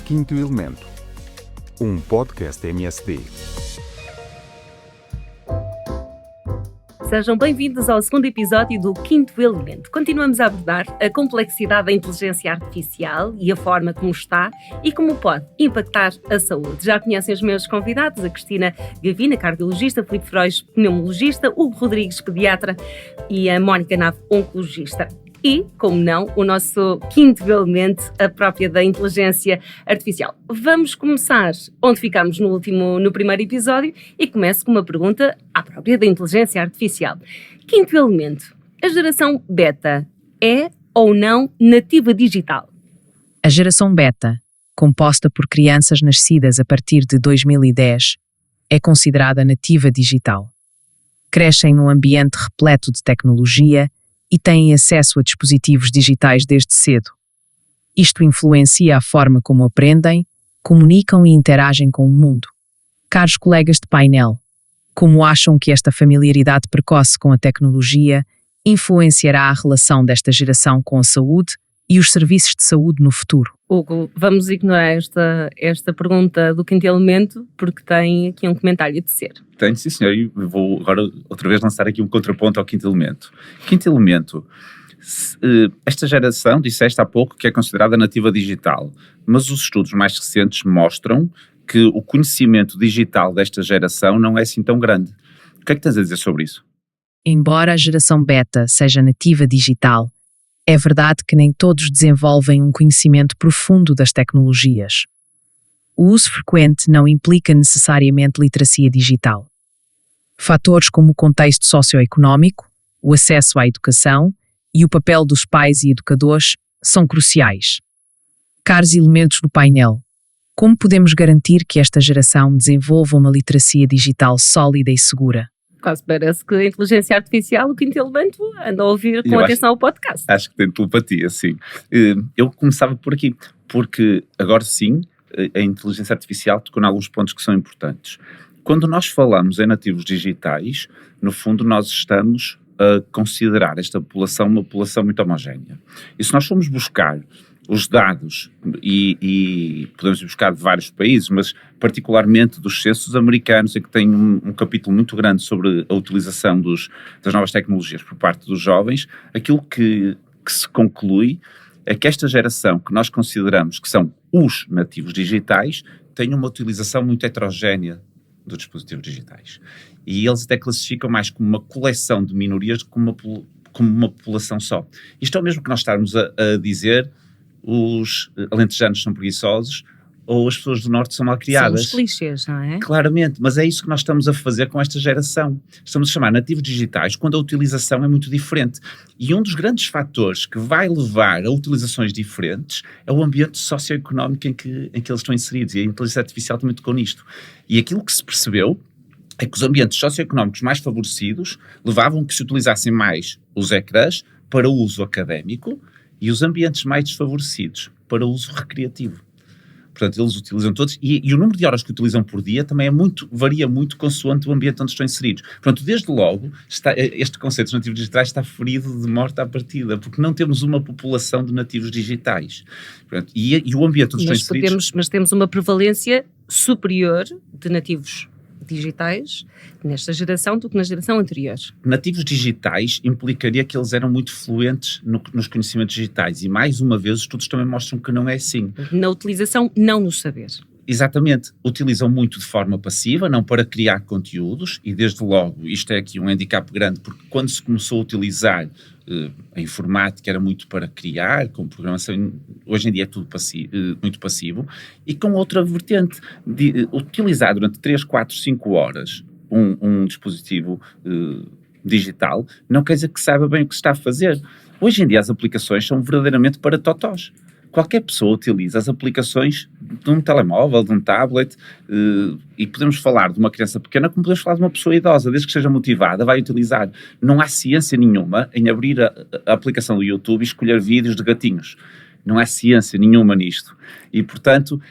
Quinto Elemento, um podcast MSD. Sejam bem-vindos ao segundo episódio do Quinto Elemento. Continuamos a abordar a complexidade da inteligência artificial e a forma como está e como pode impactar a saúde. Já conhecem os meus convidados, a Cristina Gavina, cardiologista, Filipe Feroz, pneumologista, Hugo Rodrigues, pediatra e a Mónica Nave, oncologista. E, como não, o nosso quinto elemento, a própria da inteligência artificial. Vamos começar onde ficámos no primeiro episódio e começo com uma pergunta à própria da inteligência artificial. Quinto elemento, a geração beta é ou não nativa digital? A geração beta, composta por crianças nascidas a partir de 2010, é considerada nativa digital. Crescem num ambiente repleto de tecnologia e têm acesso a dispositivos digitais desde cedo. Isto influencia a forma como aprendem, comunicam e interagem com o mundo. Caros colegas de painel, como acham que esta familiaridade precoce com a tecnologia influenciará a relação desta geração com a saúde e os serviços de saúde no futuro? Hugo, vamos ignorar esta pergunta do quinto elemento porque tem aqui um comentário a tecer. Tenho, sim senhor, e vou agora outra vez lançar aqui um contraponto ao quinto elemento. Quinto elemento, esta geração, disseste há pouco que é considerada nativa digital, mas os estudos mais recentes mostram que o conhecimento digital desta geração não é assim tão grande. O que é que tens a dizer sobre isso? Embora a geração beta seja nativa digital, é verdade que nem todos desenvolvem um conhecimento profundo das tecnologias. O uso frequente não implica necessariamente literacia digital. Fatores como o contexto socioeconómico, o acesso à educação e o papel dos pais e educadores são cruciais. Caros elementos do painel, como podemos garantir que esta geração desenvolva uma literacia digital sólida e segura? Quase parece que a inteligência artificial, o quinto elemento, anda a ouvir com atenção ao podcast. Acho que tem telepatia, sim. Eu começava por aqui, porque agora sim, a inteligência artificial tocou em alguns pontos que são importantes. Quando nós falamos em nativos digitais, no fundo nós estamos a considerar esta população uma população muito homogénea. E se nós formos buscar os dados, e podemos buscar de vários países, mas particularmente dos censos americanos, em que tem um capítulo muito grande sobre a utilização das novas tecnologias por parte dos jovens, aquilo que se conclui é que esta geração que nós consideramos que são os nativos digitais tem uma utilização muito heterogénea dos dispositivos digitais. E eles até classificam mais como uma coleção de minorias do que como uma população só. Isto é o mesmo que nós estarmos a dizer os alentejanos são preguiçosos ou as pessoas do norte são mal criadas. São os clichês, não é? Claramente, mas é isso que nós estamos a fazer com esta geração. Estamos a chamar nativos digitais quando a utilização é muito diferente. E um dos grandes fatores que vai levar a utilizações diferentes é o ambiente socioeconómico em que eles estão inseridos. E a inteligência artificial também tocou nisto. E aquilo que se percebeu é que os ambientes socioeconómicos mais favorecidos levavam que se utilizassem mais os ecrãs para o uso académico e os ambientes mais desfavorecidos para o uso recreativo. Portanto, eles utilizam todos, e o número de horas que utilizam por dia também varia muito consoante o ambiente onde estão inseridos. Portanto, desde logo, este conceito de nativos digitais está ferido de morte à partida, porque não temos uma população de nativos digitais. Portanto, e o ambiente onde estão inseridos... Mas temos uma prevalência superior de nativos digitais nesta geração do que na geração anterior. Nativos digitais implicaria que eles eram muito fluentes nos conhecimentos digitais e, mais uma vez, os estudos também mostram que não é assim. Na utilização, não no saber. Exatamente. Utilizam muito de forma passiva, não para criar conteúdos, e desde logo isto é aqui um handicap grande, porque quando se começou a utilizar a informática era muito para criar, com programação, hoje em dia é tudo muito passivo, e com outra vertente, de utilizar durante 3, 4, 5 horas um dispositivo digital, não quer dizer que saiba bem o que se está a fazer. Hoje em dia as aplicações são verdadeiramente para totós. Qualquer pessoa utiliza as aplicações de um telemóvel, de um tablet, e podemos falar de uma criança pequena como podemos falar de uma pessoa idosa, desde que seja motivada, vai utilizar. Não há ciência nenhuma em abrir a aplicação do YouTube e escolher vídeos de gatinhos. Não há ciência nenhuma nisto. E, portanto,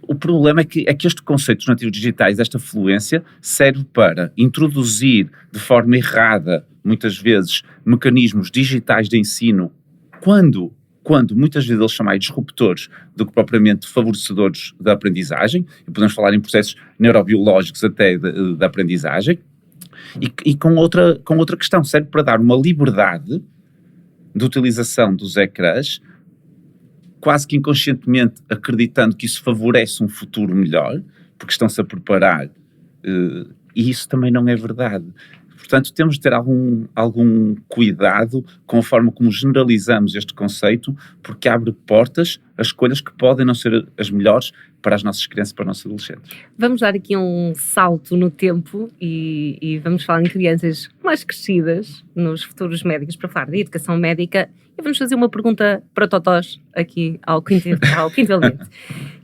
o problema é que este conceito dos nativos digitais, esta fluência, serve para introduzir de forma errada, muitas vezes, mecanismos digitais de ensino quando quando muitas vezes eles são mais disruptores do que propriamente favorecedores da aprendizagem, e podemos falar em processos neurobiológicos até da aprendizagem, e com outra questão, serve para dar uma liberdade de utilização dos ecrãs, quase que inconscientemente acreditando que isso favorece um futuro melhor, porque estão-se a preparar, e isso também não é verdade. Portanto, temos de ter algum cuidado com a forma como generalizamos este conceito, porque abre portas a escolhas que podem não ser as melhores para as nossas crianças, para os nossos adolescentes. Vamos dar aqui um salto no tempo e vamos falar em crianças mais crescidas, nos futuros médicos, para falar de educação médica, e vamos fazer uma pergunta para totós aqui ao quinto elemento.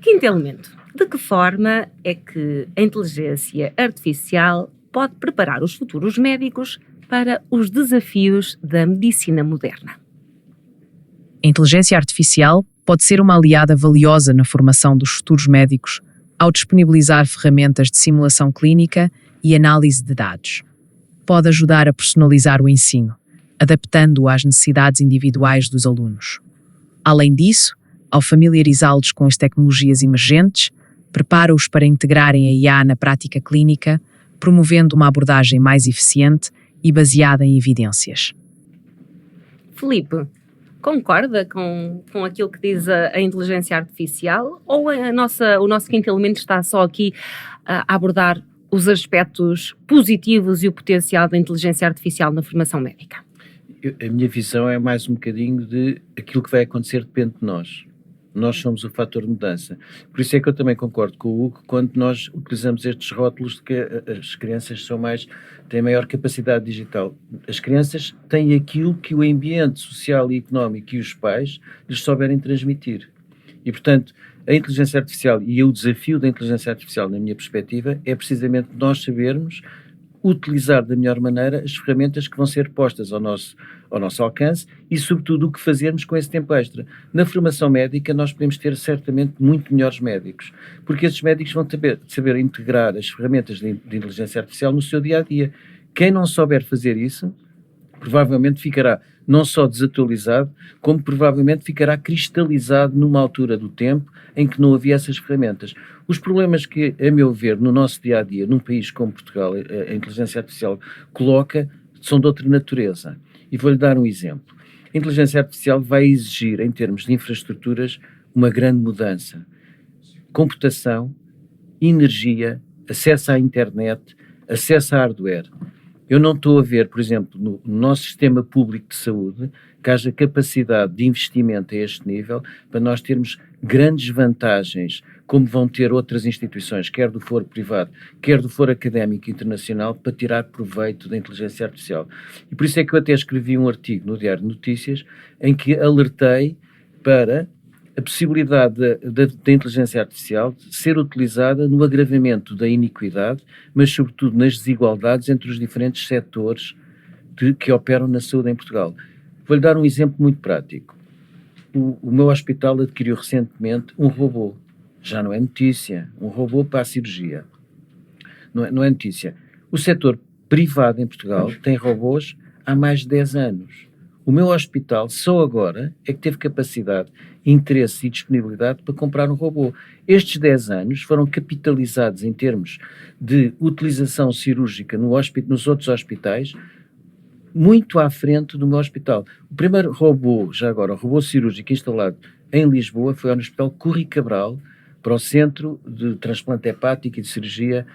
Quinto elemento, de que forma é que a inteligência artificial pode preparar os futuros médicos para os desafios da medicina moderna? A inteligência artificial pode ser uma aliada valiosa na formação dos futuros médicos ao disponibilizar ferramentas de simulação clínica e análise de dados. Pode ajudar a personalizar o ensino, adaptando-o às necessidades individuais dos alunos. Além disso, ao familiarizá-los com as tecnologias emergentes, prepara-os para integrarem a IA na prática clínica, promovendo uma abordagem mais eficiente e baseada em evidências. Filipe, concorda com aquilo que diz a inteligência artificial, ou o nosso quinto elemento está só aqui a abordar os aspectos positivos e o potencial da inteligência artificial na formação médica? A minha visão é mais um bocadinho de aquilo que vai acontecer depende de nós. Nós somos o fator de mudança. Por isso é que eu também concordo com o Hugo quando nós utilizamos estes rótulos de que as crianças têm maior capacidade digital. As crianças têm aquilo que o ambiente social e económico e os pais lhes souberem transmitir. E, portanto, a inteligência artificial e o desafio da inteligência artificial, na minha perspectiva, é precisamente nós sabermos utilizar da melhor maneira as ferramentas que vão ser postas ao nosso alcance e, sobretudo, o que fazermos com esse tempo extra. Na formação médica, nós podemos ter certamente muito melhores médicos, porque esses médicos vão saber integrar as ferramentas de inteligência artificial no seu dia-a-dia. Quem não souber fazer isso, provavelmente ficará não só desatualizado, como provavelmente ficará cristalizado numa altura do tempo em que não havia essas ferramentas. Os problemas que, a meu ver, no nosso dia-a-dia, num país como Portugal, a inteligência artificial coloca, são de outra natureza. E vou-lhe dar um exemplo. A inteligência artificial vai exigir, em termos de infraestruturas, uma grande mudança. Computação, energia, acesso à internet, acesso a hardware. Eu não estou a ver, por exemplo, no nosso sistema público de saúde, que haja capacidade de investimento a este nível para nós termos grandes vantagens, como vão ter outras instituições, quer do foro privado, quer do foro académico internacional, para tirar proveito da inteligência artificial. E por isso é que eu até escrevi um artigo no Diário de Notícias em que alertei para a possibilidade da inteligência artificial de ser utilizada no agravamento da iniquidade, mas sobretudo nas desigualdades entre os diferentes setores que operam na saúde em Portugal. Vou-lhe dar um exemplo muito prático. O meu hospital adquiriu recentemente um robô. Já não é notícia. Um robô para a cirurgia. Não é notícia. O setor privado em Portugal tem robôs há mais de 10 anos. O meu hospital só agora é que teve capacidade, interesse e disponibilidade para comprar um robô. Estes 10 anos foram capitalizados em termos de utilização cirúrgica nos outros hospitais, muito à frente do meu hospital. O primeiro robô, já agora, o robô cirúrgico instalado em Lisboa foi no Hospital Curri Cabral, para o Centro de Transplante Hepático e de Cirurgia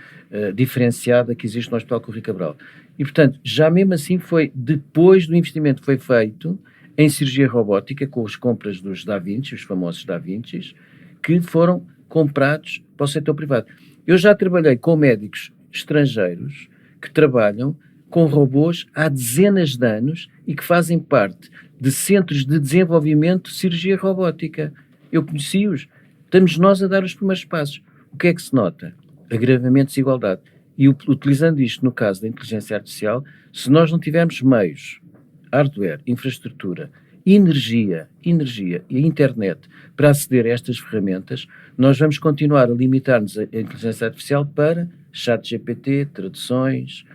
Diferenciada que existe no Hospital Curri Cabral. E, portanto, já mesmo assim foi depois do investimento que foi feito em cirurgia robótica, com as compras dos Da Vinci, os famosos Da Vinci, que foram comprados para o setor privado. Eu já trabalhei com médicos estrangeiros que trabalham com robôs há dezenas de anos e que fazem parte de centros de desenvolvimento de cirurgia robótica. Eu conheci-os. Estamos nós a dar os primeiros passos. O que é que se nota? Agravamento de desigualdade. E utilizando isto no caso da inteligência artificial, se nós não tivermos meios, hardware, infraestrutura, energia e internet para aceder a estas ferramentas, nós vamos continuar a limitar-nos a inteligência artificial para Chat GPT, traduções,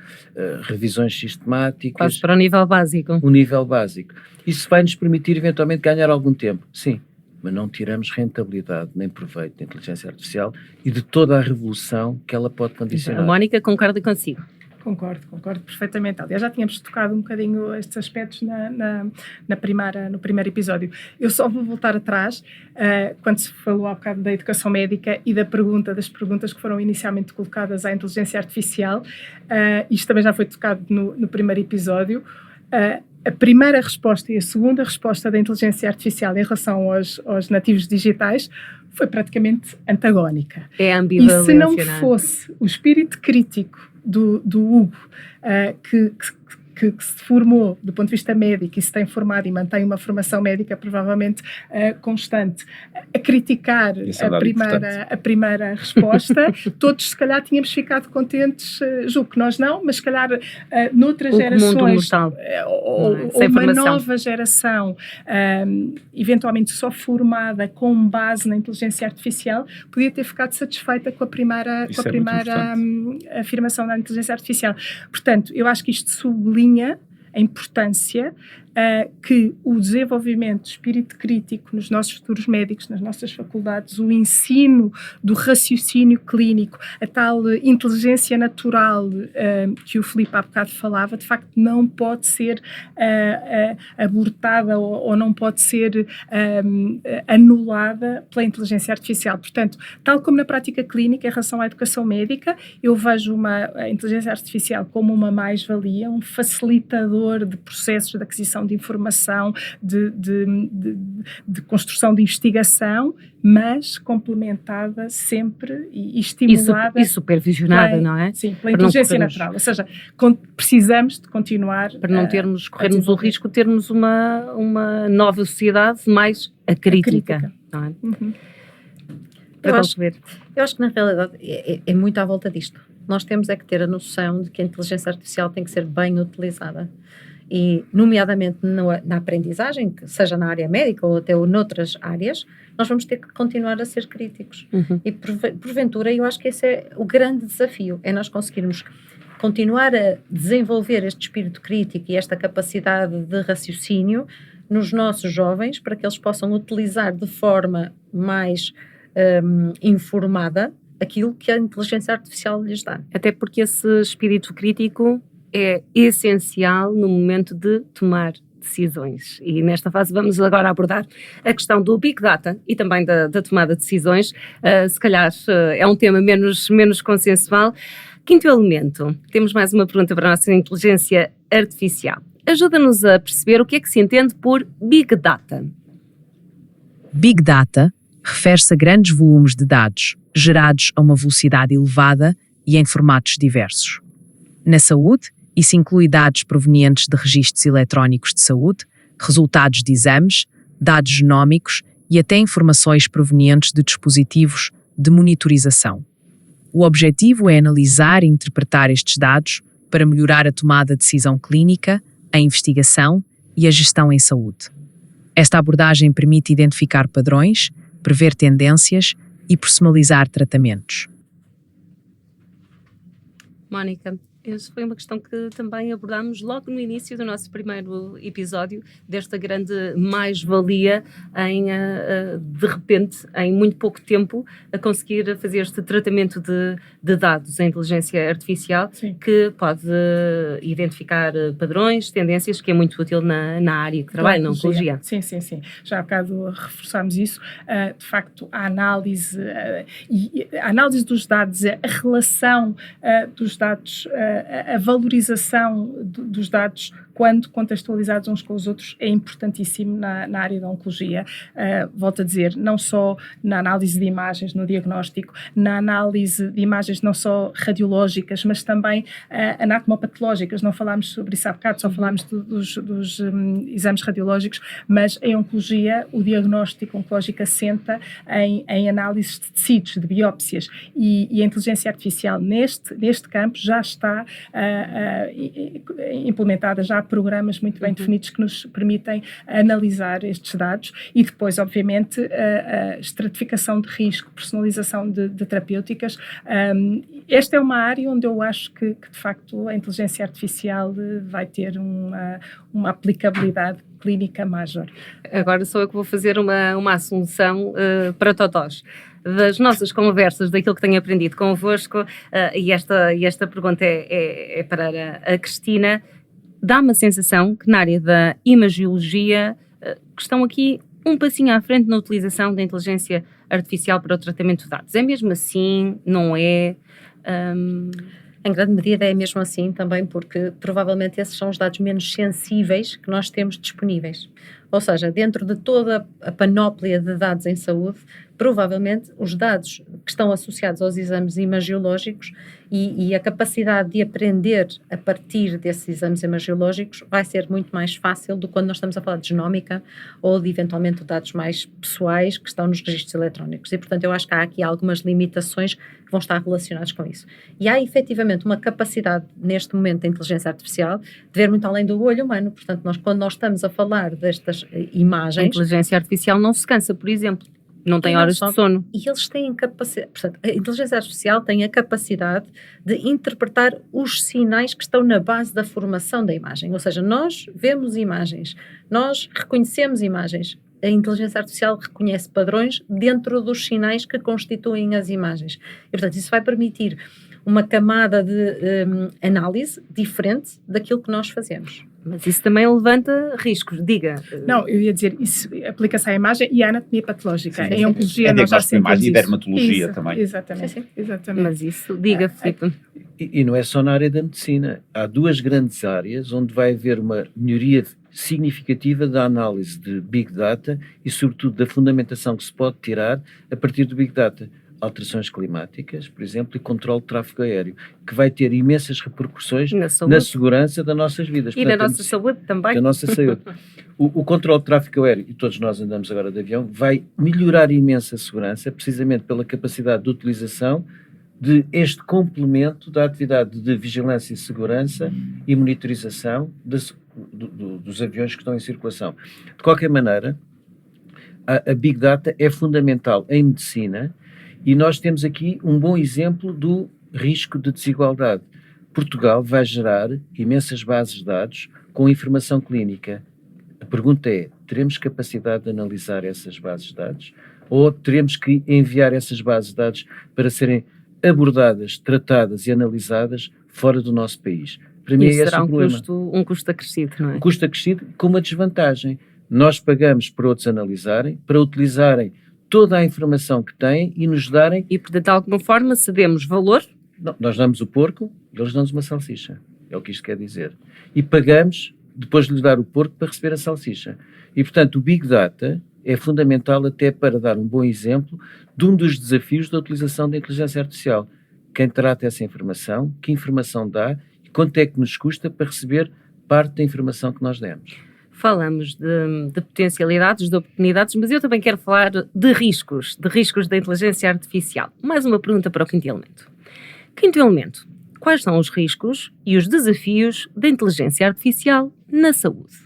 revisões sistemáticas. Quase para o nível básico. O nível básico. Isso vai nos permitir eventualmente ganhar algum tempo, sim, mas não tiramos rentabilidade nem proveito da inteligência artificial e de toda a revolução que ela pode condicionar. A Mónica concorda consigo. Concordo perfeitamente. Aliás, já tínhamos tocado um bocadinho estes aspectos no primeiro episódio. Eu só vou voltar atrás, quando se falou há bocado da educação médica e das perguntas que foram inicialmente colocadas à inteligência artificial. Isto também já foi tocado no primeiro episódio. A primeira resposta e a segunda resposta da inteligência artificial em relação aos nativos digitais foi praticamente antagónica. É a ambivalência. E se não fosse o espírito crítico do Hugo, que se formou do ponto de vista médico e se tem formado e mantém uma formação médica provavelmente constante, a criticar a primeira resposta, todos se calhar tínhamos ficado contentes, julgo que nós não, mas se calhar noutras gerações ou uma nova geração eventualmente só formada com base na inteligência artificial podia ter ficado satisfeita com a primeira afirmação da inteligência artificial. Portanto, eu acho que isto sublinha a importância que o desenvolvimento de espírito crítico nos nossos futuros médicos, nas nossas faculdades, o ensino do raciocínio clínico, a tal inteligência natural que o Filipe há bocado falava, de facto não pode ser abortada ou não pode ser anulada pela inteligência artificial. Portanto, tal como na prática clínica, em relação à educação médica, eu vejo a inteligência artificial como uma mais-valia, um facilitador de processos de aquisição de informação, de construção de investigação, mas complementada sempre e estimulada. E supervisionada, não é? Sim, pela inteligência natural. Ou seja, precisamos de continuar... Para não corrermos o risco de termos uma nova sociedade mais acrítica. Não é? Uhum. Eu acho que na realidade é muito à volta disto. Nós temos que ter a noção de que a inteligência artificial tem que ser bem utilizada. E, nomeadamente na aprendizagem, que seja na área médica ou até noutras áreas, nós vamos ter que continuar a ser críticos. Uhum. E, porventura, eu acho que esse é o grande desafio, é nós conseguirmos continuar a desenvolver este espírito crítico e esta capacidade de raciocínio nos nossos jovens, para que eles possam utilizar de forma mais informada aquilo que a inteligência artificial lhes dá. Até porque esse espírito crítico é essencial no momento de tomar decisões. E nesta fase vamos agora abordar a questão do Big Data e também da tomada de decisões. Se calhar é um tema menos consensual. Quinto elemento, temos mais uma pergunta para a nossa inteligência artificial. Ajuda-nos a perceber o que é que se entende por Big Data. Big Data refere-se a grandes volumes de dados, gerados a uma velocidade elevada e em formatos diversos. Na saúde, isso inclui dados provenientes de registros eletrónicos de saúde, resultados de exames, dados genómicos e até informações provenientes de dispositivos de monitorização. O objetivo é analisar e interpretar estes dados para melhorar a tomada de decisão clínica, a investigação e a gestão em saúde. Esta abordagem permite identificar padrões, prever tendências e personalizar tratamentos. Mónica, essa foi uma questão que também abordámos logo no início do nosso primeiro episódio, desta grande mais-valia em, de repente, em muito pouco tempo, a conseguir fazer este tratamento de dados em inteligência artificial. Sim. Que pode identificar padrões, tendências, que é muito útil na área que trabalha, na oncologia. Sim. Já há bocado reforçámos isso. De facto, a análise dos dados, a relação dos dados, a valorização dos dados quando contextualizados uns com os outros é importantíssimo na área da oncologia. Volto a dizer, não só na análise de imagens, no diagnóstico, na análise de imagens não só radiológicas, mas também anatomopatológicas. Não falámos sobre isso há bocado, só falámos dos exames radiológicos, mas em oncologia o diagnóstico oncológico assenta em análises de tecidos, de biópsias, e a inteligência artificial neste campo já está implementada, já há programas muito bem definidos que nos permitem analisar estes dados e depois, obviamente, a estratificação de risco, personalização de terapêuticas esta é uma área onde eu acho que de facto a inteligência artificial vai ter uma aplicabilidade clínica maior. Agora sou eu que vou fazer uma assunção para totós. Das nossas conversas, daquilo que tenho aprendido convosco, e esta pergunta é para a Cristina, dá-me a sensação que na área da imagiologia que estão aqui um passinho à frente na utilização da inteligência artificial para o tratamento de dados. É mesmo assim? Não é? Em grande medida é mesmo assim também, porque provavelmente esses são os dados menos sensíveis que nós temos disponíveis. Ou seja, dentro de toda a panóplia de dados em saúde, provavelmente os dados que estão associados aos exames imagiológicos e a capacidade de aprender a partir desses exames imagiológicos vai ser muito mais fácil do que quando nós estamos a falar de genómica ou de eventualmente dados mais pessoais que estão nos registros eletrónicos. E, portanto, eu acho que há aqui algumas limitações que vão estar relacionadas com isso. E há efetivamente uma capacidade neste momento da inteligência artificial de ver muito além do olho humano. Portanto, quando nós estamos a falar destas imagens... A inteligência artificial não se cansa, por exemplo. Não tem horas de sono. E eles têm capacidade, portanto, a inteligência artificial tem a capacidade de interpretar os sinais que estão na base da formação da imagem. Ou seja, nós vemos imagens, nós reconhecemos imagens. A inteligência artificial reconhece padrões dentro dos sinais que constituem as imagens. E, portanto, isso vai permitir uma camada de análise diferente daquilo que nós fazemos. Mas isso também levanta riscos, diga. Não, eu ia dizer, isso aplica-se à imagem e à anatomia patológica. Sim, em oncologia nós já sentimos imagem isso. e dermatologia isso, também. Exatamente. Mas isso, diga, Filipe. E não é só na área da medicina. Há duas grandes áreas onde vai haver uma melhoria significativa da análise de Big Data e, sobretudo, da fundamentação que se pode tirar a partir do Big Data. Alterações climáticas, por exemplo, e controle de tráfego aéreo, que vai ter imensas repercussões na segurança das nossas vidas. E portanto, da nossa saúde também. Da nossa saúde. O controle de tráfego aéreo, e todos nós andamos agora de avião, vai melhorar imensa segurança, precisamente pela capacidade de utilização de este complemento da atividade de vigilância e segurança e monitorização dos aviões que estão em circulação. De qualquer maneira, a Big Data é fundamental em medicina. E nós temos aqui um bom exemplo do risco de desigualdade. Portugal vai gerar imensas bases de dados com informação clínica. A pergunta é, teremos capacidade de analisar essas bases de dados? Ou teremos que enviar essas bases de dados para serem abordadas, tratadas e analisadas fora do nosso país? Para mim é esse o problema. Um custo acrescido, não é? Um custo acrescido com uma desvantagem. Nós pagamos para outros analisarem, para utilizarem toda a informação que têm e nos darem... E, portanto, de alguma forma, cedemos valor? Não, nós damos o porco e eles dão-nos uma salsicha. É o que isto quer dizer. E pagamos, depois de lhes dar o porco, para receber a salsicha. E, portanto, o Big Data é fundamental até para dar um bom exemplo de um dos desafios da utilização da inteligência artificial. Quem trata essa informação, que informação dá e quanto é que nos custa para receber parte da informação que nós demos. Falamos de potencialidades, de oportunidades, mas eu também quero falar de riscos da inteligência artificial. Mais uma pergunta para o quinto elemento. Quinto elemento, quais são os riscos e os desafios da inteligência artificial na saúde?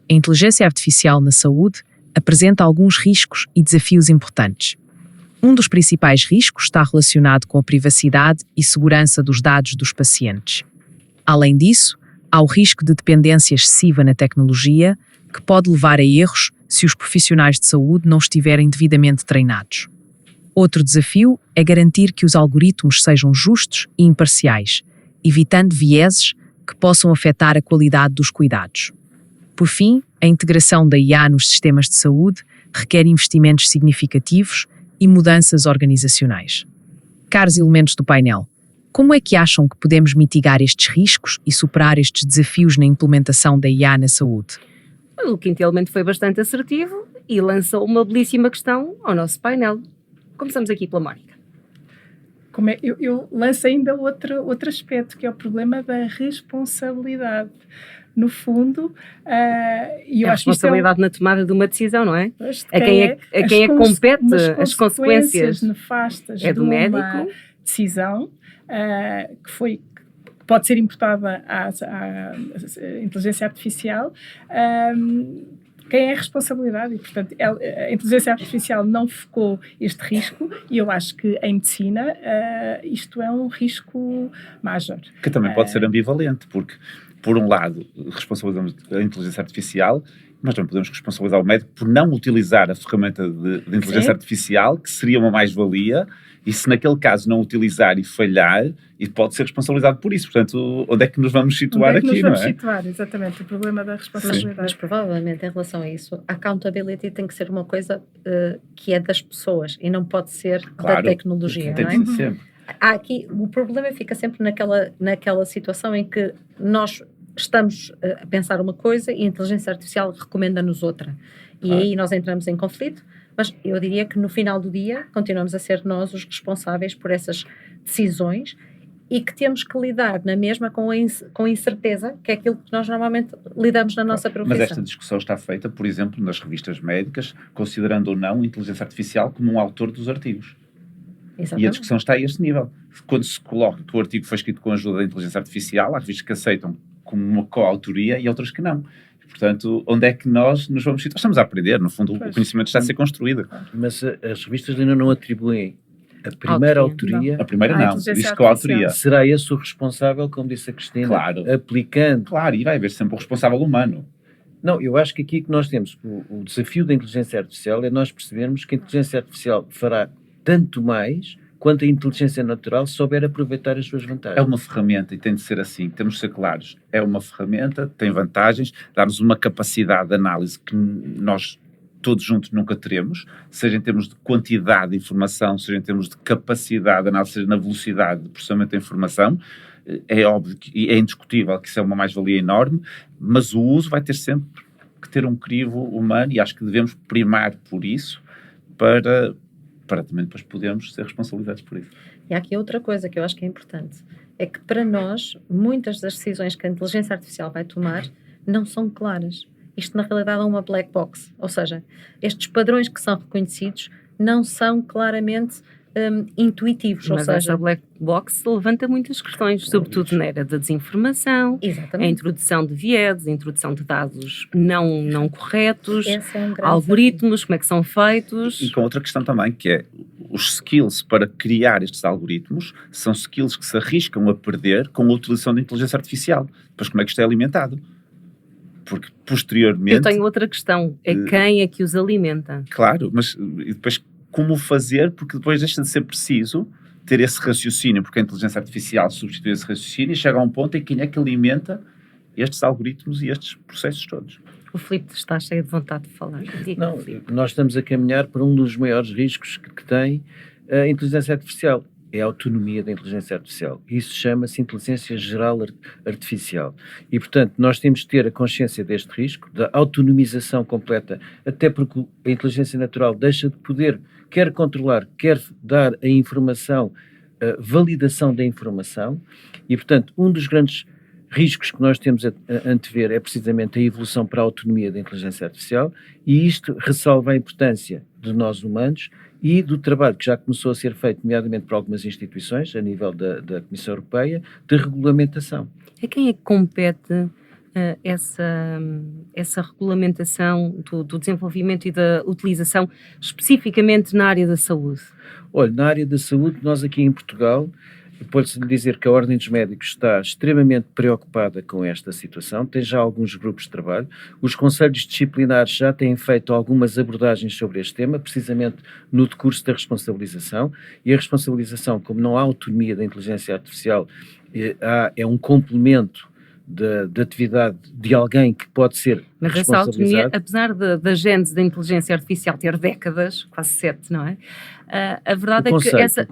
A inteligência artificial na saúde apresenta alguns riscos e desafios importantes. Um dos principais riscos está relacionado com a privacidade e segurança dos dados dos pacientes. Além disso, há o risco de dependência excessiva na tecnologia, que pode levar a erros se os profissionais de saúde não estiverem devidamente treinados. Outro desafio é garantir que os algoritmos sejam justos e imparciais, evitando vieses que possam afetar a qualidade dos cuidados. Por fim, a integração da IA nos sistemas de saúde requer investimentos significativos e mudanças organizacionais. Caros elementos do painel, como é que acham que podemos mitigar estes riscos e superar estes desafios na implementação da IA na saúde? O quinto elemento foi bastante assertivo e lançou uma belíssima questão ao nosso painel. Começamos aqui pela Mónica. Eu lanço ainda outro aspecto, que é o problema da responsabilidade. No fundo, eu a acho que responsabilidade na tomada de uma decisão, não é? A quem compete as consequências nefastas é do médico. Uma decisão que pode ser imputada à inteligência artificial, quem é a responsabilidade? E, portanto, a inteligência artificial não focou este risco e eu acho que em medicina isto é um risco major. Que também pode ser ambivalente, porque, por um lado, responsabilizamos a inteligência artificial, mas também podemos responsabilizar o médico por não utilizar a ferramenta de inteligência artificial, que seria uma mais-valia, e se naquele caso não utilizar e falhar, e pode ser responsabilizado por isso. Portanto, onde é que nos vamos situar aqui, não é? Vamos situar, exatamente, o problema da responsabilidade. Mas provavelmente em relação a isso, a accountability tem que ser uma coisa que é das pessoas e não pode ser da tecnologia, tem não é? de ser sempre. Aqui, o problema fica sempre naquela situação em que nós estamos a pensar uma coisa e a inteligência artificial recomenda-nos outra. E aí nós entramos em conflito, mas eu diria que no final do dia continuamos a ser nós os responsáveis por essas decisões e que temos que lidar na mesma com a incerteza, que é aquilo que nós normalmente lidamos na nossa profissão. Mas esta discussão está feita, por exemplo, nas revistas médicas, considerando ou não a inteligência artificial como um autor dos artigos. Exatamente. E a discussão está a este nível. Quando se coloca que o artigo foi escrito com a ajuda da inteligência artificial, há revistas que aceitam como uma coautoria e outras que não. Portanto, onde é que nós nos vamos situar? Estamos a aprender, no fundo, o conhecimento está a ser construído. Mas as revistas ainda não atribuem a primeira autoria. A primeira não, diz coautoria. Será esse o responsável, como disse a Cristina, aplicando? Claro, e vai haver sempre o responsável humano. Não, eu acho que aqui que nós temos o desafio da inteligência artificial é nós percebermos que a inteligência artificial fará tanto mais quanto a inteligência natural souber aproveitar as suas vantagens. É uma ferramenta e tem de ser assim, temos de ser claros. É uma ferramenta, tem vantagens, dá-nos uma capacidade de análise que nós todos juntos nunca teremos, seja em termos de quantidade de informação, seja em termos de capacidade de análise, seja na velocidade de processamento da informação. É óbvio e é indiscutível que isso é uma mais-valia enorme, mas o uso vai ter sempre que ter um crivo humano e acho que devemos primar por isso para também depois podermos ser responsabilizados por isso. E há aqui outra coisa que eu acho que é importante, é que para nós, muitas das decisões que a inteligência artificial vai tomar não são claras. Isto na realidade é uma black box, ou seja, estes padrões que são reconhecidos não são claramente intuitivos. Mas ou seja, essa black box levanta muitas questões, sobretudo na era da desinformação, a introdução de vieses, a introdução de dados não corretos, algoritmos, como é que são feitos. E com outra questão também, que é os skills para criar estes algoritmos são skills que se arriscam a perder com a utilização da inteligência artificial. Depois como é que isto é alimentado? Porque posteriormente... Eu tenho outra questão, é quem é que os alimenta? Claro, mas e depois como fazer, porque depois deixa de ser preciso ter esse raciocínio, porque a inteligência artificial substitui esse raciocínio e chega a um ponto em quem é que alimenta estes algoritmos e estes processos todos. O Filipe está cheio de vontade de falar. Não, nós estamos a caminhar para um dos maiores riscos que tem a inteligência artificial. É a autonomia da inteligência artificial. Isso chama-se inteligência geral artificial. E, portanto, nós temos de ter a consciência deste risco, da autonomização completa, até porque a inteligência natural deixa de poder quer controlar, quer dar a informação, a validação da informação, e, portanto, um dos grandes riscos que nós temos a antever é precisamente a evolução para a autonomia da inteligência artificial, e isto ressalva a importância de nós humanos e do trabalho que já começou a ser feito, nomeadamente por algumas instituições, a nível da Comissão Europeia, de regulamentação. A quem é que compete essa regulamentação do desenvolvimento e da utilização, especificamente na área da saúde? Olha, na área da saúde, nós aqui em Portugal, pode-se lhe dizer que a Ordem dos Médicos está extremamente preocupada com esta situação, tem já alguns grupos de trabalho, os conselhos disciplinares já têm feito algumas abordagens sobre este tema, precisamente no decurso da responsabilização, e a responsabilização, como não há autonomia da inteligência artificial, é um complemento da atividade de alguém que pode ser mas essa autonomia, apesar da gênese da inteligência artificial ter décadas, quase 7, não é? A verdade é que essa...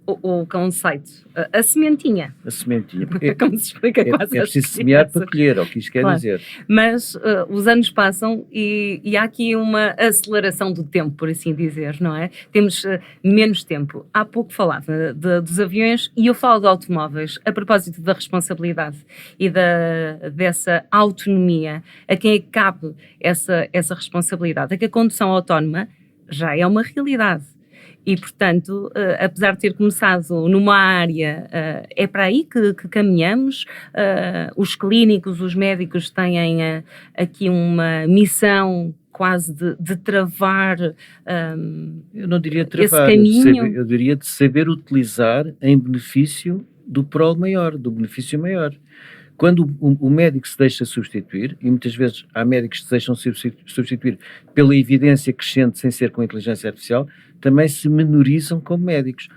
O conceito, a sementinha. A sementinha. Como se explica quase é preciso semear para colher, é o que isto quer dizer. Mas os anos passam e há aqui uma aceleração do tempo, por assim dizer, não é? Temos menos tempo. Há pouco falava dos aviões e eu falo de automóveis, a propósito da responsabilidade e dessa autonomia. A quem é que cabe essa responsabilidade? É que a condução autónoma já é uma realidade. E, portanto, apesar de ter começado numa área, é para aí que caminhamos. Os clínicos, os médicos têm aqui uma missão quase de travar Eu não diria esse travar, caminho. eu diria de saber utilizar em benefício do prol maior, do benefício maior. Quando o médico se deixa substituir, e muitas vezes há médicos que se deixam substituir pela evidência crescente sem ser com inteligência artificial, também se menorizam como médicos.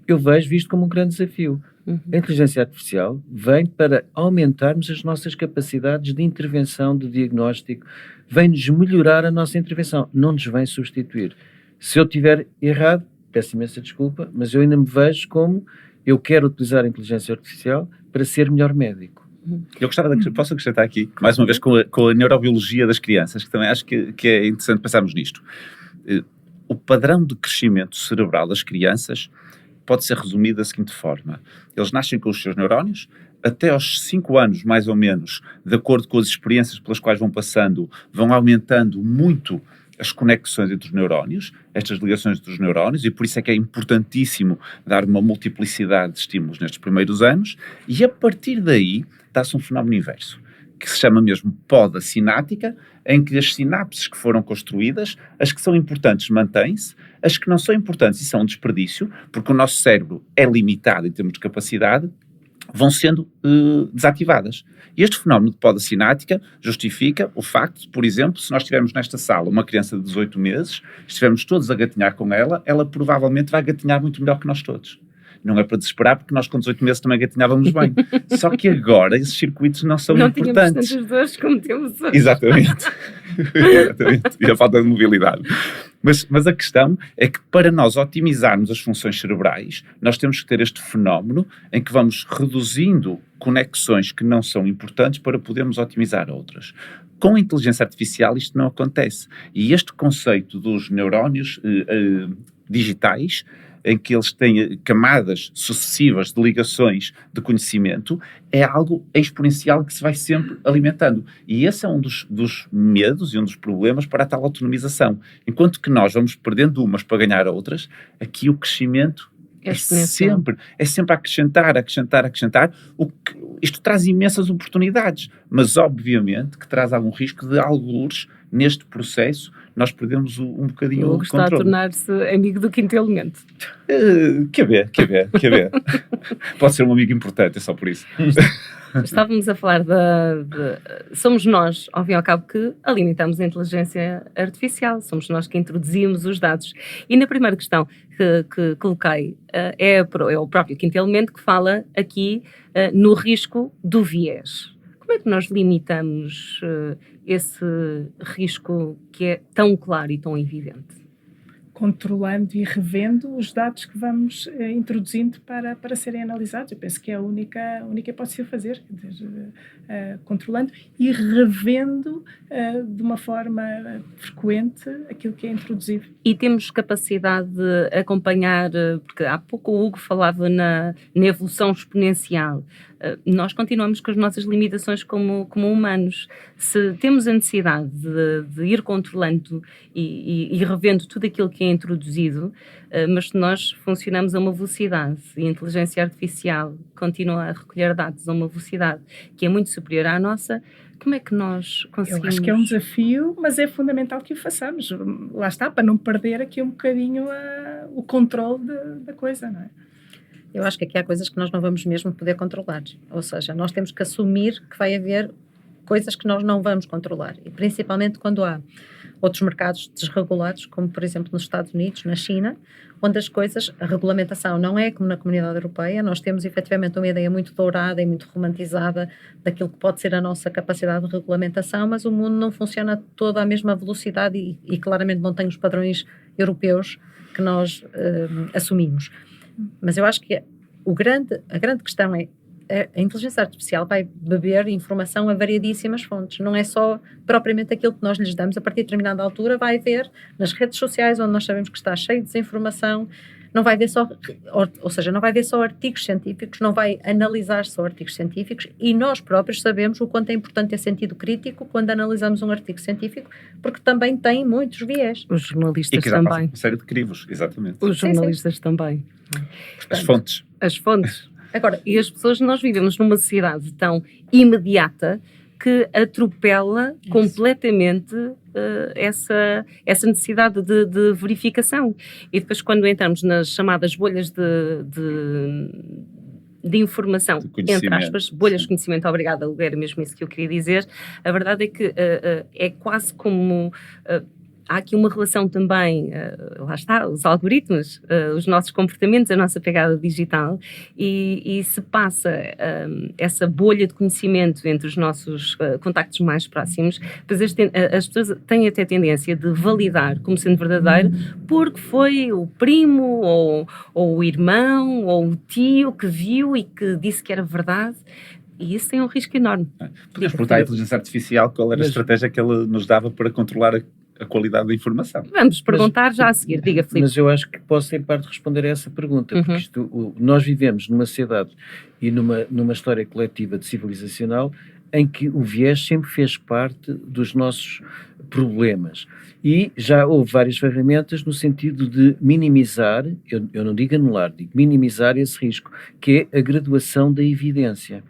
Eu vejo isto como um grande desafio. A inteligência artificial vem para aumentarmos as nossas capacidades de intervenção, de diagnóstico, vem-nos melhorar a nossa intervenção, não nos vem substituir. Se eu estiver errado, peço imensa desculpa, mas eu ainda me vejo como eu quero utilizar a inteligência artificial para ser melhor médico. Eu gostava posso acrescentar aqui, mais uma vez, com a neurobiologia das crianças, que também acho que é interessante pensarmos nisto. O padrão de crescimento cerebral das crianças pode ser resumido da seguinte forma. Eles nascem com os seus neurónios, até aos 5 anos, mais ou menos, de acordo com as experiências pelas quais vão passando, vão aumentando muito as conexões entre os neurónios, estas ligações entre os neurónios, e por isso é que é importantíssimo dar uma multiplicidade de estímulos nestes primeiros anos, e a partir daí dá-se um fenómeno inverso, que se chama mesmo poda sináptica, em que as sinapses que foram construídas, as que são importantes mantêm-se, as que não são importantes e são um desperdício, porque o nosso cérebro é limitado em termos de capacidade, vão sendo desativadas. E este fenómeno de poda sináptica justifica o facto de, por exemplo, se nós tivermos nesta sala uma criança de 18 meses, estivermos todos a gatinhar com ela, ela provavelmente vai gatinhar muito melhor que nós todos. Não é para desesperar, porque nós com 18 meses também gatinhávamos bem. Só que agora esses circuitos não são importantes. Não tínhamos tantas dores como temos hoje. Exatamente. Exatamente. E a falta de mobilidade. Mas a questão é que para nós otimizarmos as funções cerebrais, nós temos que ter este fenómeno em que vamos reduzindo conexões que não são importantes para podermos otimizar outras. Com a inteligência artificial isto não acontece. E este conceito dos neurónios digitais, em que eles têm camadas sucessivas de ligações de conhecimento, é algo exponencial que se vai sempre alimentando. E esse é um dos medos e um dos problemas para a tal autonomização. Enquanto que nós vamos perdendo umas para ganhar outras, aqui o crescimento é sempre a acrescentar. Isto traz imensas oportunidades, mas obviamente que traz algum risco de algures neste processo nós perdemos um bocadinho o controle. Está a tornar-se amigo do quinto elemento. Quer ver. Pode ser um amigo importante, é só por isso. Estávamos a falar somos nós, ao fim e ao cabo, que alimentamos a inteligência artificial, somos nós que introduzimos os dados. E na primeira questão que coloquei, é o próprio quinto elemento que fala aqui no risco do viés. Como é que nós limitamos esse risco que é tão claro e tão evidente? Controlando e revendo os dados que vamos introduzindo para serem analisados. Eu penso que é a única hipótese a fazer, quer dizer, controlando e revendo de uma forma frequente aquilo que é introduzido. E temos capacidade de acompanhar, porque há pouco o Hugo falava na evolução exponencial. Nós continuamos com as nossas limitações como humanos. Se temos a necessidade de ir controlando e revendo tudo aquilo que é introduzido, mas se nós funcionamos a uma velocidade e a inteligência artificial continua a recolher dados a uma velocidade que é muito superior à nossa, como é que nós conseguimos? Eu acho que é um desafio, mas é fundamental que o façamos. Lá está, para não perder aqui um bocadinho o controle da coisa, não é? Eu acho que aqui há coisas que nós não vamos mesmo poder controlar. Ou seja, nós temos que assumir que vai haver coisas que nós não vamos controlar. E principalmente quando há outros mercados desregulados, como por exemplo nos Estados Unidos, na China, onde a regulamentação não é como na Comunidade Europeia. Nós temos efetivamente uma ideia muito dourada e muito romantizada daquilo que pode ser a nossa capacidade de regulamentação, mas o mundo não funciona toda à mesma velocidade e claramente não tem os padrões europeus que nós assumimos. Mas eu acho que a grande questão é a inteligência artificial vai beber informação a variedíssimas fontes. Não é só propriamente aquilo que nós lhes damos. A partir de determinada altura vai ver nas redes sociais, onde nós sabemos que está cheio de desinformação, não vai ver só, ou seja, não vai ver só artigos científicos, não vai analisar só artigos científicos, e nós próprios sabemos o quanto é importante ter sentido crítico quando analisamos um artigo científico, porque também tem muitos viés. Os jornalistas E que dá para também. uma série de crivos, exatamente. Os jornalistas também. As fontes. As fontes. Agora, E as pessoas, nós vivemos numa sociedade tão imediata que atropela completamente essa necessidade de verificação. E depois, quando entramos nas chamadas bolhas de informação, entre aspas, bolhas de conhecimento, obrigada, Hugo, era mesmo isso que eu queria dizer, a verdade é que é quase como... há aqui uma relação também, lá está, os algoritmos, os nossos comportamentos, a nossa pegada digital, e se passa essa bolha de conhecimento entre os nossos contactos mais próximos, pois as pessoas têm até tendência de validar como sendo verdadeiro porque foi o primo, ou o irmão, ou o tio que viu e que disse que era verdade. E isso tem um risco enorme. Podemos perguntar à inteligência artificial qual era a estratégia que ela nos dava para controlar a qualidade da informação. Vamos perguntar já a seguir. Diga, Filipe. Mas eu acho que posso, em parte, responder a essa pergunta, porque nós vivemos numa sociedade e numa história coletiva de civilizacional em que o viés sempre fez parte dos nossos problemas. E já houve várias ferramentas no sentido de minimizar, eu não digo anular, digo minimizar esse risco, que é a graduação da evidência.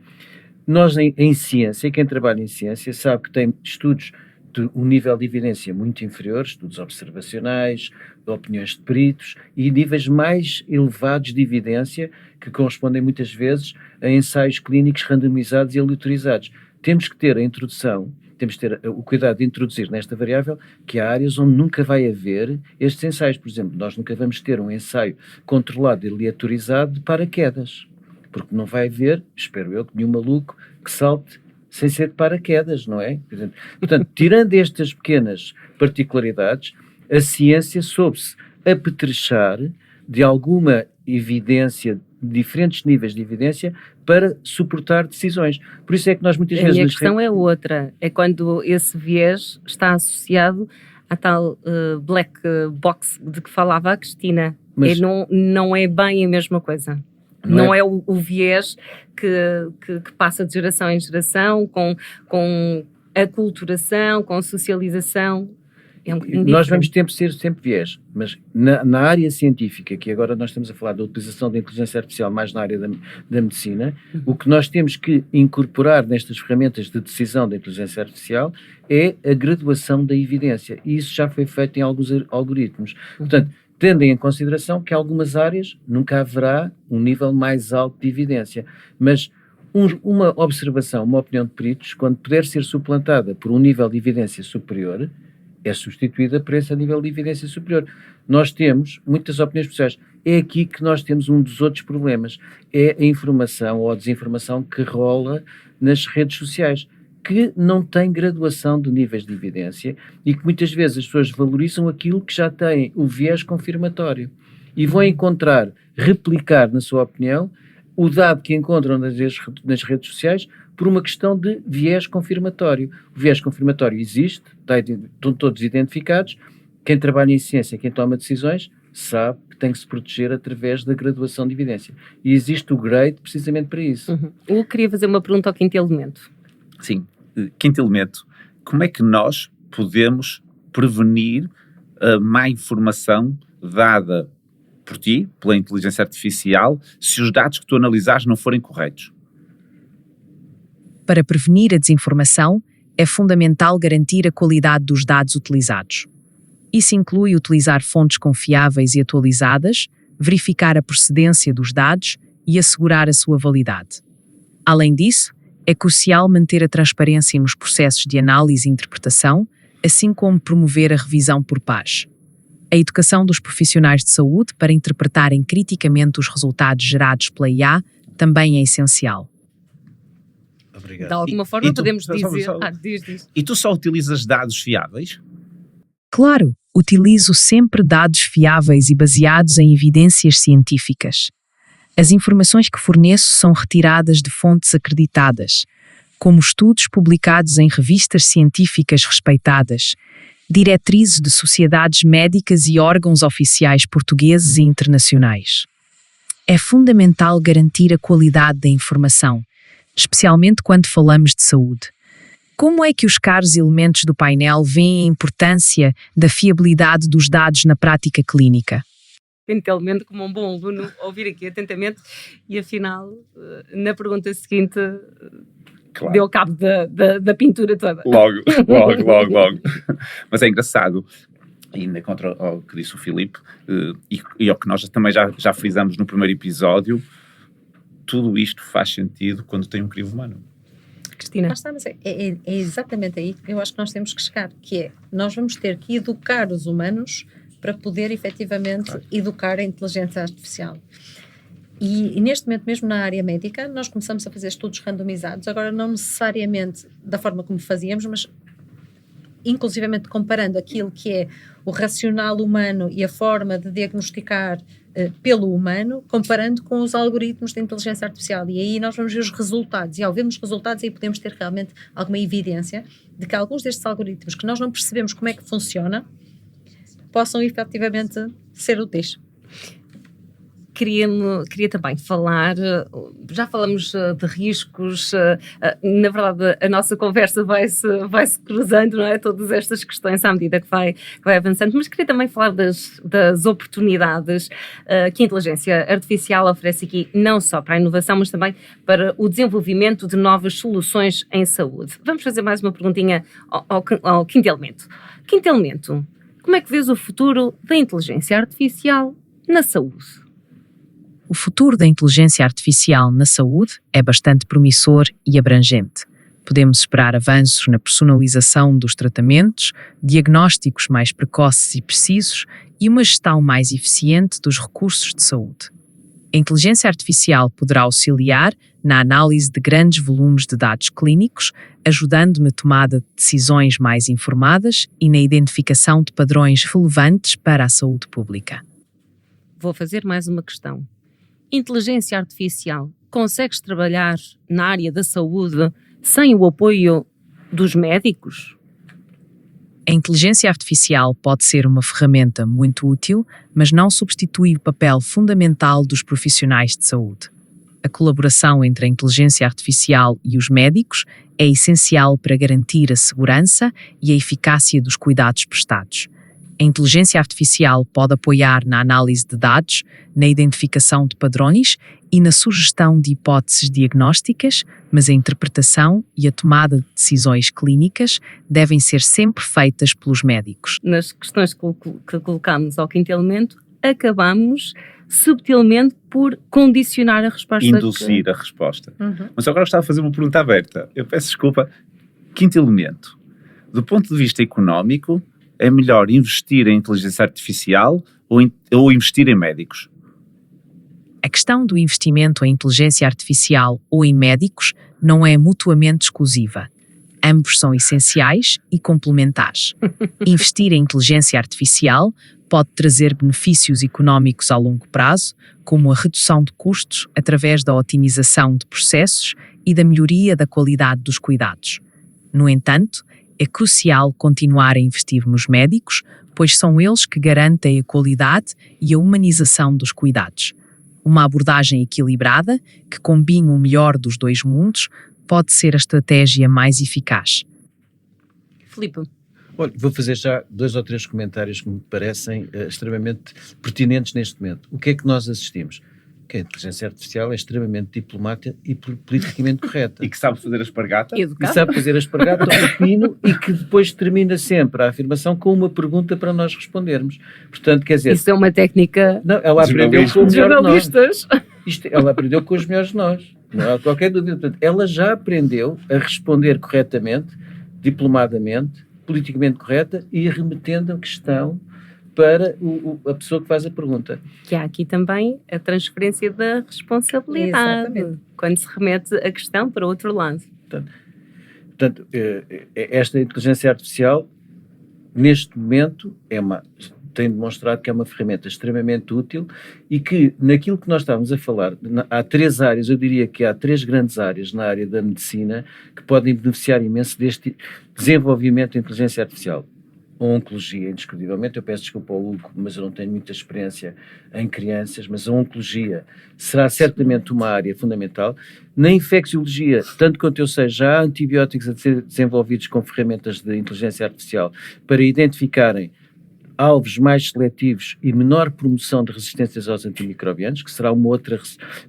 Nós, em ciência, quem trabalha em ciência sabe que tem estudos de um nível de evidência muito inferior, estudos observacionais, de opiniões de peritos, e níveis mais elevados de evidência que correspondem muitas vezes a ensaios clínicos randomizados e aleatorizados. Temos que ter a introdução, temos que ter o cuidado de introduzir nesta variável que há áreas onde nunca vai haver estes ensaios. Por exemplo, nós nunca vamos ter um ensaio controlado e aleatorizado de paraquedas, porque não vai haver, espero eu, que nenhum maluco que salte sem ser de paraquedas, não é? Portanto, tirando estas pequenas particularidades, a ciência soube-se apetrechar de alguma evidência, diferentes níveis de evidência, para suportar decisões. Por isso é que nós muitas vezes... A minha questão é outra, é quando esse viés está associado à tal black box de que falava a Cristina. Mas não é bem a mesma coisa. Não é o viés que passa de geração em geração, com aculturação, com socialização. É um bocadinho nós diferente. vamos ser sempre viés, mas na área científica, que agora nós estamos a falar da utilização da inteligência artificial mais na área da medicina, o que nós temos que incorporar nestas ferramentas de decisão da inteligência artificial é a graduação da evidência, e isso já foi feito em alguns algoritmos. Portanto, tendo em consideração que em algumas áreas nunca haverá um nível mais alto de evidência, mas uma observação, uma opinião de peritos, quando puder ser suplantada por um nível de evidência superior, é substituída por esse nível de evidência superior. Nós temos muitas opiniões pessoais. É aqui que nós temos um dos outros problemas, é a informação ou a desinformação que rola nas redes sociais, que não tem graduação de níveis de evidência e que muitas vezes as pessoas valorizam aquilo que já tem o viés confirmatório e vão replicar na sua opinião o dado que encontram nas redes sociais por uma questão de viés confirmatório. O viés confirmatório existe, estão todos identificados, quem trabalha em ciência, quem toma decisões, sabe que tem que se proteger através da graduação de evidência. E existe o grade precisamente para isso. Eu queria fazer uma pergunta ao quinto elemento. Sim. Quinto elemento, como é que nós podemos prevenir a má informação dada por ti, pela inteligência artificial, se os dados que tu analisares não forem corretos? Para prevenir a desinformação, é fundamental garantir a qualidade dos dados utilizados. Isso inclui utilizar fontes confiáveis e atualizadas, verificar a procedência dos dados e assegurar a sua validade. Além disso, é crucial manter a transparência nos processos de análise e interpretação, assim como promover a revisão por pares. A educação dos profissionais de saúde para interpretarem criticamente os resultados gerados pela IA também é essencial. Obrigado. De alguma forma podemos dizer... diz. E tu só utilizas dados fiáveis? Claro, utilizo sempre dados fiáveis e baseados em evidências científicas. As informações que forneço são retiradas de fontes acreditadas, como estudos publicados em revistas científicas respeitadas, diretrizes de sociedades médicas e órgãos oficiais portugueses e internacionais. É fundamental garantir a qualidade da informação, especialmente quando falamos de saúde. Como é que os caros elementos do painel veem a importância da fiabilidade dos dados na prática clínica? Atentamente, como um bom aluno, ouvir aqui atentamente e, afinal, na pergunta seguinte, Claro. deu cabo da pintura toda. Logo. Mas é engraçado, ainda contra o que disse o Filipe, e ao que nós também já frisamos no primeiro episódio, tudo isto faz sentido quando tem um crivo humano. Cristina. Lá está, mas é exatamente aí que eu acho que nós temos que chegar, que é, nós vamos ter que educar os humanos para poder efetivamente educar a inteligência artificial. E neste momento, mesmo na área médica, nós começamos a fazer estudos randomizados, agora não necessariamente da forma como fazíamos, mas inclusivamente comparando aquilo que é o racional humano e a forma de diagnosticar pelo humano, comparando com os algoritmos de inteligência artificial. E aí nós vamos ver os resultados. E ao vermos os resultados, aí podemos ter realmente alguma evidência de que alguns destes algoritmos que nós não percebemos como é que funciona, possam efetivamente ser úteis. Queria também falar, já falamos de riscos, na verdade a nossa conversa vai-se cruzando, não é? Todas estas questões à medida que vai avançando, mas queria também falar das oportunidades que a inteligência artificial oferece aqui, não só para a inovação, mas também para o desenvolvimento de novas soluções em saúde. Vamos fazer mais uma perguntinha ao quinto elemento. Quinto elemento, como é que vês o futuro da inteligência artificial na saúde? O futuro da inteligência artificial na saúde é bastante promissor e abrangente. Podemos esperar avanços na personalização dos tratamentos, diagnósticos mais precoces e precisos e uma gestão mais eficiente dos recursos de saúde. A inteligência artificial poderá auxiliar na análise de grandes volumes de dados clínicos, ajudando na tomada de decisões mais informadas e na identificação de padrões relevantes para a saúde pública. Vou fazer mais uma questão. Inteligência artificial, consegues trabalhar na área da saúde sem o apoio dos médicos? A inteligência artificial pode ser uma ferramenta muito útil, mas não substitui o papel fundamental dos profissionais de saúde. A colaboração entre a inteligência artificial e os médicos é essencial para garantir a segurança e a eficácia dos cuidados prestados. A inteligência artificial pode apoiar na análise de dados, na identificação de padrões e na sugestão de hipóteses diagnósticas, mas a interpretação e a tomada de decisões clínicas devem ser sempre feitas pelos médicos. Nas questões que colocamos ao quinto elemento, acabamos subtilmente por condicionar a resposta. Induzir a resposta. Mas agora estava a fazer uma pergunta aberta. Eu peço desculpa. Quinto elemento. Do ponto de vista económico, é melhor investir em inteligência artificial ou investir em médicos? A questão do investimento em inteligência artificial ou em médicos não é mutuamente exclusiva. Ambos são essenciais e complementares. Investir em inteligência artificial pode trazer benefícios económicos a longo prazo, como a redução de custos através da otimização de processos e da melhoria da qualidade dos cuidados. No entanto, é crucial continuar a investir nos médicos, pois são eles que garantem a qualidade e a humanização dos cuidados. Uma abordagem equilibrada, que combine o melhor dos dois mundos, pode ser a estratégia mais eficaz. Filipe. Olha, vou fazer já 2 ou 3 comentários que me parecem extremamente pertinentes neste momento. O que é que nós assistimos? Que a inteligência artificial é extremamente diplomática e politicamente correta. E que sabe fazer a espargata? E sabe fazer a espargata ao pepino e que depois termina sempre a afirmação com uma pergunta para nós respondermos. Portanto, quer dizer... Isso é uma técnica... Não, ela aprendeu com o melhor de nós. Jornalistas. Ela aprendeu com os melhores de nós. Não há qualquer dúvida. Portanto, ela já aprendeu a responder corretamente, diplomadamente, politicamente correta e remetendo a questão para a pessoa que faz a pergunta. Que há aqui também a transferência da responsabilidade. Exatamente. Quando se remete a questão para o outro lado. Portanto, esta inteligência artificial, neste momento, tem demonstrado que é uma ferramenta extremamente útil e que, naquilo que nós estávamos a falar, há 3 áreas, eu diria que há 3 grandes áreas na área da medicina que podem beneficiar imenso deste desenvolvimento da inteligência artificial. A oncologia, indiscutivelmente, eu peço desculpa ao Hugo, mas eu não tenho muita experiência em crianças, mas a oncologia será certamente uma área fundamental. Na infecciologia, tanto quanto eu sei, já há antibióticos a ser desenvolvidos com ferramentas de inteligência artificial para identificarem alvos mais seletivos e menor promoção de resistências aos antimicrobianos, que será uma outra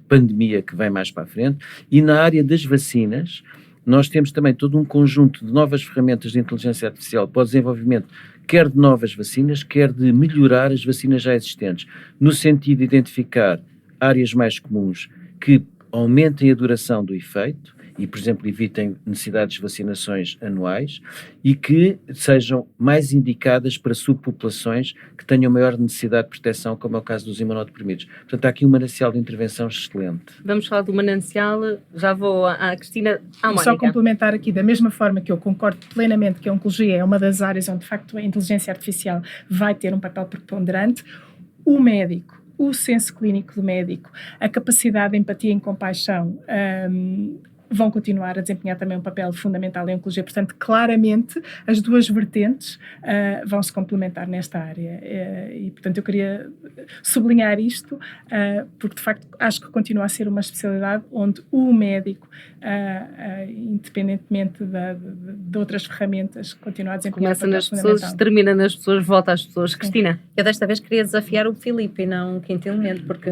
pandemia que vem mais para a frente. E na área das vacinas, nós temos também todo um conjunto de novas ferramentas de inteligência artificial para o desenvolvimento, quer de novas vacinas, quer de melhorar as vacinas já existentes, no sentido de identificar áreas mais comuns que aumentem a duração do efeito e, por exemplo, evitem necessidades de vacinações anuais e que sejam mais indicadas para subpopulações que tenham maior necessidade de proteção, como é o caso dos imunodeprimidos. Portanto, há aqui um manancial de intervenção excelente. Vamos falar do manancial, já vou à Cristina, à Mónica. Só complementar aqui, da mesma forma que eu concordo plenamente que a oncologia é uma das áreas onde, de facto, a inteligência artificial vai ter um papel preponderante, o médico, o senso clínico do médico, a capacidade de empatia e compaixão, vão continuar a desempenhar também um papel fundamental em oncologia. Portanto, claramente, as duas vertentes vão se complementar nesta área. E, portanto, eu queria sublinhar isto, porque, de facto, acho que continua a ser uma especialidade onde o médico, independentemente de outras ferramentas, continua a desempenhar um papel Começa nas fundamental. pessoas, termina nas pessoas, volta às pessoas. Cristina? Eu desta vez queria desafiar o Filipe e não o quinto elemento, porque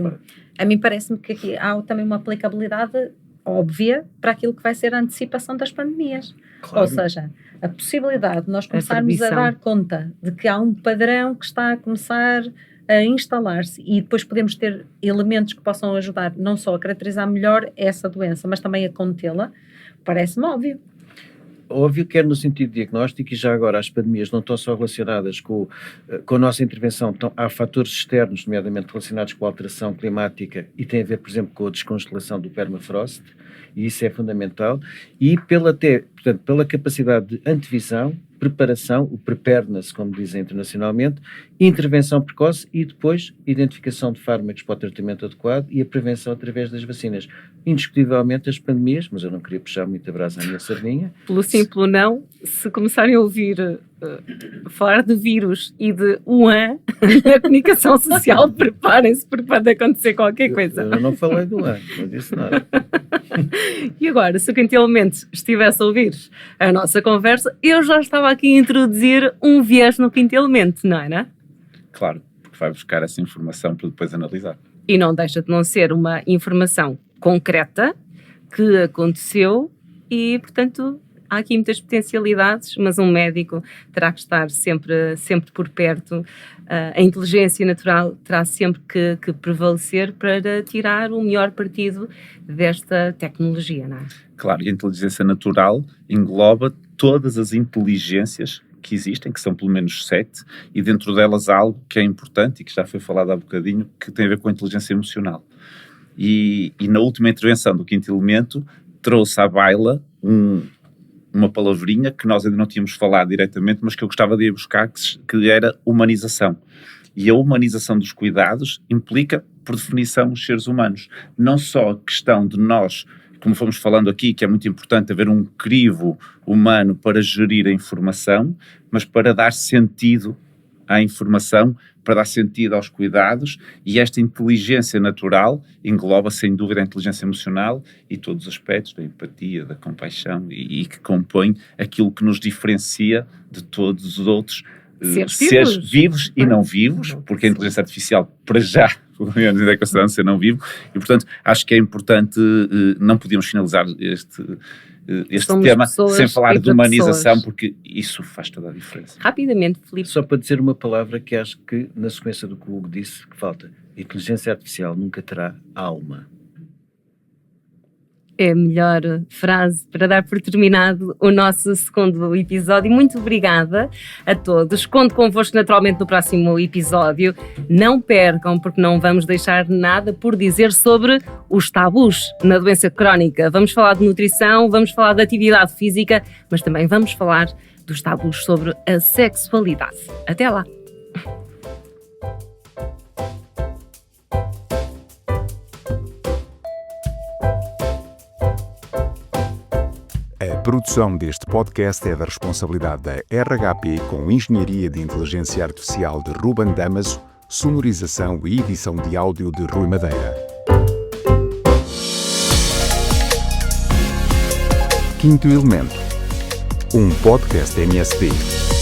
a mim parece-me que aqui há também uma aplicabilidade óbvia para aquilo que vai ser a antecipação das pandemias. Claro. Ou seja, a possibilidade de nós começarmos a previsão. dar conta de que há um padrão que está a começar a instalar-se e depois podemos ter elementos que possam ajudar não só a caracterizar melhor essa doença, mas também a contê-la, parece-me óbvio. Óbvio, quer no sentido diagnóstico, e já agora as pandemias não estão só relacionadas com a nossa intervenção, então, há fatores externos, nomeadamente relacionados com a alteração climática, e tem a ver, por exemplo, com a descongelação do permafrost, e isso é fundamental, e pela capacidade de antevisão, preparação, o preparedness, como dizem internacionalmente, intervenção precoce e depois identificação de fármacos para o tratamento adequado e a prevenção através das vacinas. Indiscutivelmente as pandemias, mas eu não queria puxar muito a brasa à minha sardinha. Pelo sim, pelo não, se começarem a ouvir falar de vírus e de Wuhan na comunicação social, preparem-se porque pode acontecer qualquer coisa. Eu não falei do ano, não disse nada. E agora, se o quinto elemento estivesse a ouvir a nossa conversa, eu já estava aqui a introduzir um viés no quinto elemento, não era? Claro, porque vai buscar essa informação para depois analisar. E não deixa de não ser uma informação concreta que aconteceu e, portanto, há aqui muitas potencialidades, mas um médico terá que estar sempre por perto. A inteligência natural terá sempre que prevalecer para tirar o melhor partido desta tecnologia, não é? Claro, e a inteligência natural engloba todas as inteligências que existem, que são pelo menos 7, e dentro delas há algo que é importante e que já foi falado há bocadinho, que tem a ver com a inteligência emocional. E na última intervenção do quinto elemento trouxe à baila uma palavrinha que nós ainda não tínhamos falado diretamente, mas que eu gostava de ir buscar, que era humanização. E a humanização dos cuidados implica, por definição, os seres humanos. Não só a questão de nós, como fomos falando aqui, que é muito importante haver um crivo humano para gerir a informação, mas para dar sentido à informação, para dar sentido aos cuidados, e esta inteligência natural engloba sem dúvida a inteligência emocional e todos os aspectos da empatia, da compaixão e que compõe aquilo que nos diferencia de todos os outros seres vivos e não vivos, porque a inteligência artificial, para já, pelo menos ainda é considerado ser não vivo, e portanto acho que é importante, não podíamos finalizar este tema sem falar de humanização, porque isso faz toda a diferença. Rapidamente, Filipe. Só para dizer uma palavra que acho que, na sequência do que o Hugo disse, que falta. Inteligência artificial nunca terá alma. É a melhor frase para dar por terminado o nosso segundo episódio. Muito obrigada a todos. Conto convosco naturalmente no próximo episódio. Não percam, porque não vamos deixar nada por dizer sobre os tabus na doença crónica. Vamos falar de nutrição, vamos falar de atividade física, mas também vamos falar dos tabus sobre a sexualidade. Até lá! A produção deste podcast é da responsabilidade da RHP com Engenharia de Inteligência Artificial de Ruben Damaso, sonorização e edição de áudio de Rui Madeira. Quinto Elemento, um podcast MSD.